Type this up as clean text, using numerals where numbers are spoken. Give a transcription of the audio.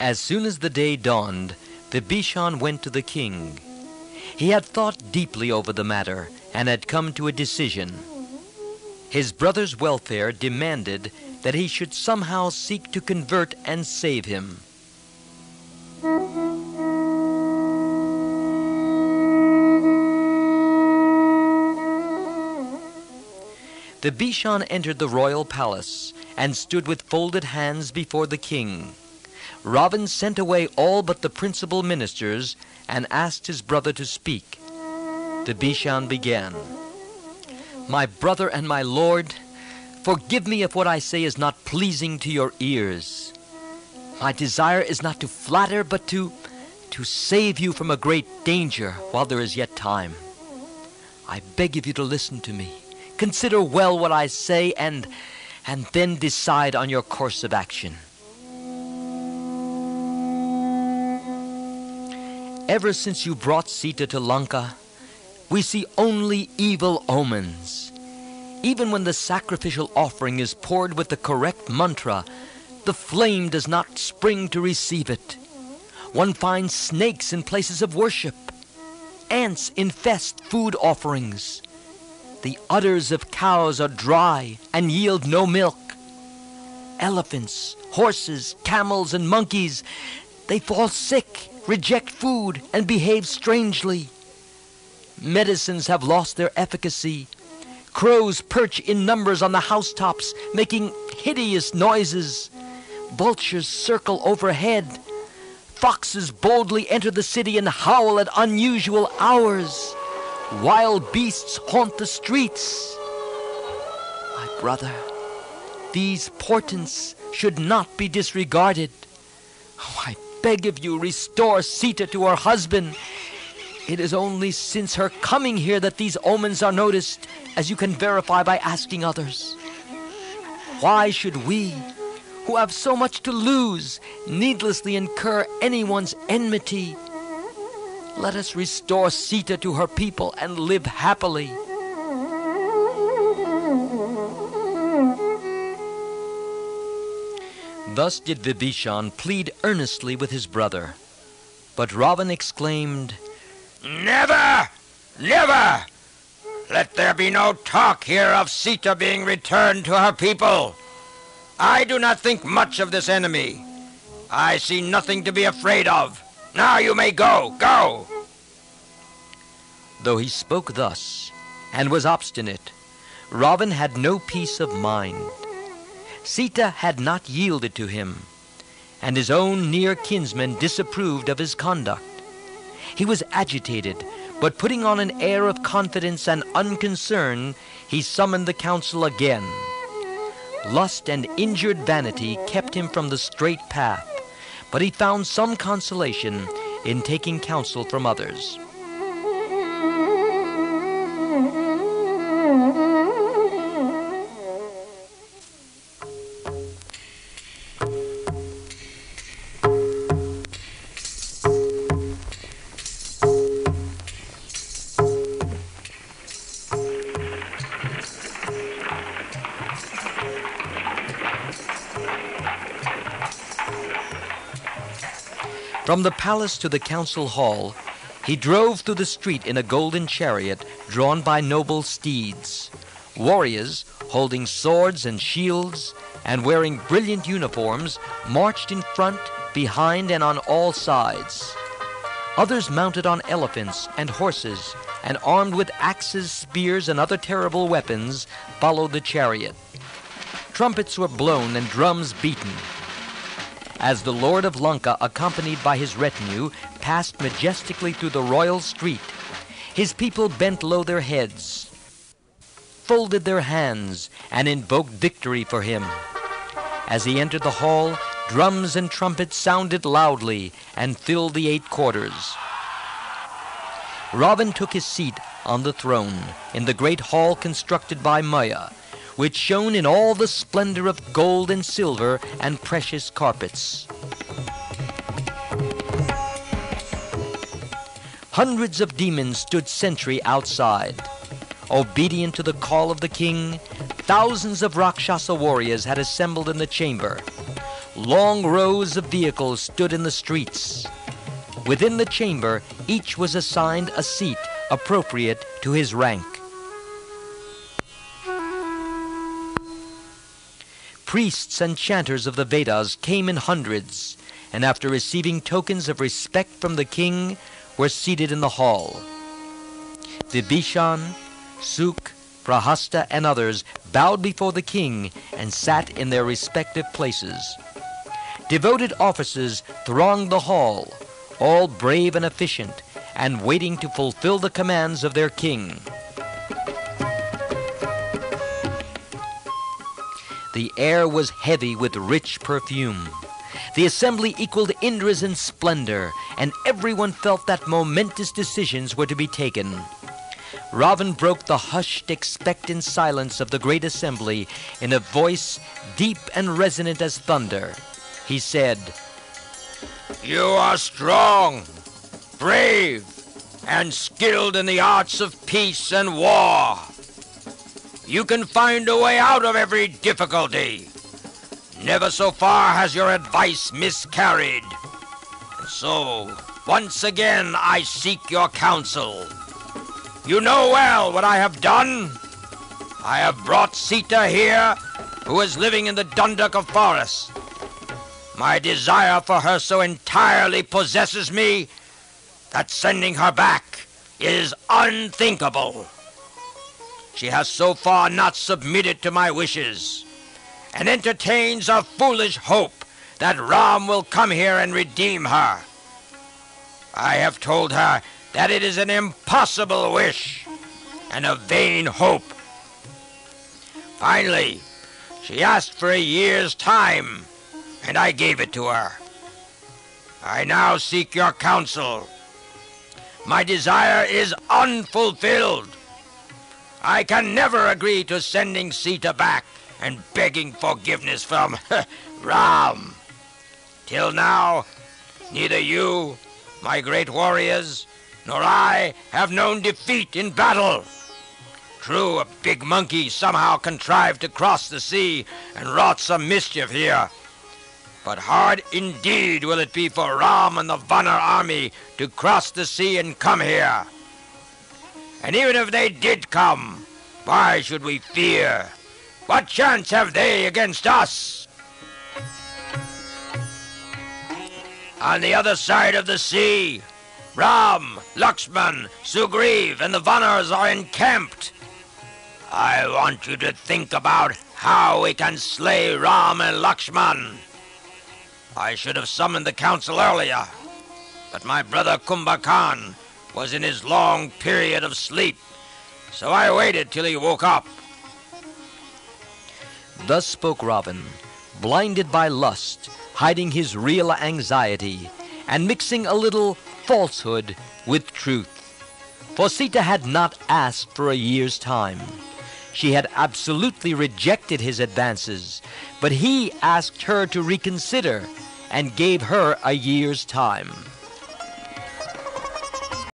As soon as the day dawned, Vibhishan went to the king. He had thought deeply over the matter and had come to a decision. His brother's welfare demanded that he should somehow seek to convert and save him. Vibhishan entered the royal palace and stood with folded hands before the king. Ravana sent away all but the principal ministers and asked his brother to speak. Vibhishan began, "My brother and my lord, forgive me if what I say is not pleasing to your ears. My desire is not to flatter, but to save you from a great danger while there is yet time. I beg of you to listen to me. Consider well what I say and then decide on your course of action. Ever since you brought Sita to Lanka, we see only evil omens. Even when the sacrificial offering is poured with the correct mantra, the flame does not spring to receive it. One finds snakes in places of worship. Ants infest food offerings. The udders of cows are dry and yield no milk. Elephants, horses, camels, and monkeys, they fall sick, reject food, and behave strangely. Medicines have lost their efficacy. Crows perch in numbers on the housetops, making hideous noises. Vultures circle overhead. Foxes boldly enter the city and howl at unusual hours. Wild beasts haunt the streets. My brother, these portents should not be disregarded. Oh, I beg of you, restore Sita to her husband. It is only since her coming here that these omens are noticed, as you can verify by asking others. Why should we, who have so much to lose, needlessly incur anyone's enmity? Let us restore Sita to her people and live happily." Thus did Vibhishan plead earnestly with his brother. But Ravana exclaimed, "Never! Never! Let there be no talk here of Sita being returned to her people. I do not think much of this enemy. I see nothing to be afraid of. Now you may go, go!" Though he spoke thus, and was obstinate, Ravana had no peace of mind. Sita had not yielded to him, and his own near kinsmen disapproved of his conduct. He was agitated, but putting on an air of confidence and unconcern, he summoned the council again. Lust and injured vanity kept him from the straight path, but he found some consolation in taking counsel from others. From the palace to the council hall, he drove through the street in a golden chariot drawn by noble steeds. Warriors, holding swords and shields and wearing brilliant uniforms, marched in front, behind, and on all sides. Others mounted on elephants and horses, and armed with axes, spears, and other terrible weapons, followed the chariot. Trumpets were blown and drums beaten. As the Lord of Lanka, accompanied by his retinue, passed majestically through the royal street, his people bent low their heads, folded their hands, and invoked victory for him. As he entered the hall, drums and trumpets sounded loudly and filled the 8 quarters. Ravana took his seat on the throne in the great hall constructed by Maya, which shone in all the splendor of gold and silver and precious carpets. Hundreds of demons stood sentry outside. Obedient to the call of the king, thousands of Rakshasa warriors had assembled in the chamber. Long rows of vehicles stood in the streets. Within the chamber, each was assigned a seat appropriate to his rank. Priests and chanters of the Vedas came in hundreds, and after receiving tokens of respect from the king, were seated in the hall. Vibhishan, Suk, Prahasta, and others bowed before the king and sat in their respective places. Devoted officers thronged the hall, all brave and efficient, and waiting to fulfill the commands of their king. The air was heavy with rich perfume. The assembly equaled Indra's in splendor, and everyone felt that momentous decisions were to be taken. Ravana broke the hushed, expectant silence of the great assembly in a voice deep and resonant as thunder. He said, "You are strong, brave, and skilled in the arts of peace and war. You can find a way out of every difficulty. Never so far has your advice miscarried. And so, once again, I seek your counsel. You know well what I have done. I have brought Sita here, who is living in the Dandaka forest. My desire for her so entirely possesses me that sending her back is unthinkable. She has so far not submitted to my wishes, and entertains a foolish hope that Ram will come here and redeem her. I have told her that it is an impossible wish and a vain hope. Finally, she asked for a year's time, and I gave it to her. I now seek your counsel. My desire is unfulfilled. I can never agree to sending Sita back and begging forgiveness from Ram. Till now, neither you, my great warriors, nor I have known defeat in battle. True, a big monkey somehow contrived to cross the sea and wrought some mischief here. But hard indeed will it be for Ram and the Vanar army to cross the sea and come here. And even if they did come, why should we fear? What chance have they against us? On the other side of the sea, Ram, Lakshman, Sugriv, and the Vanars are encamped. I want you to think about how we can slay Ram and Lakshman. I should have summoned the council earlier, but my brother Kumbhakan was in his long period of sleep, so I waited till he woke up." Thus spoke Ravana, blinded by lust, hiding his real anxiety, and mixing a little falsehood with truth. For Sita had not asked for a year's time. She had absolutely rejected his advances, but he asked her to reconsider and gave her a year's time.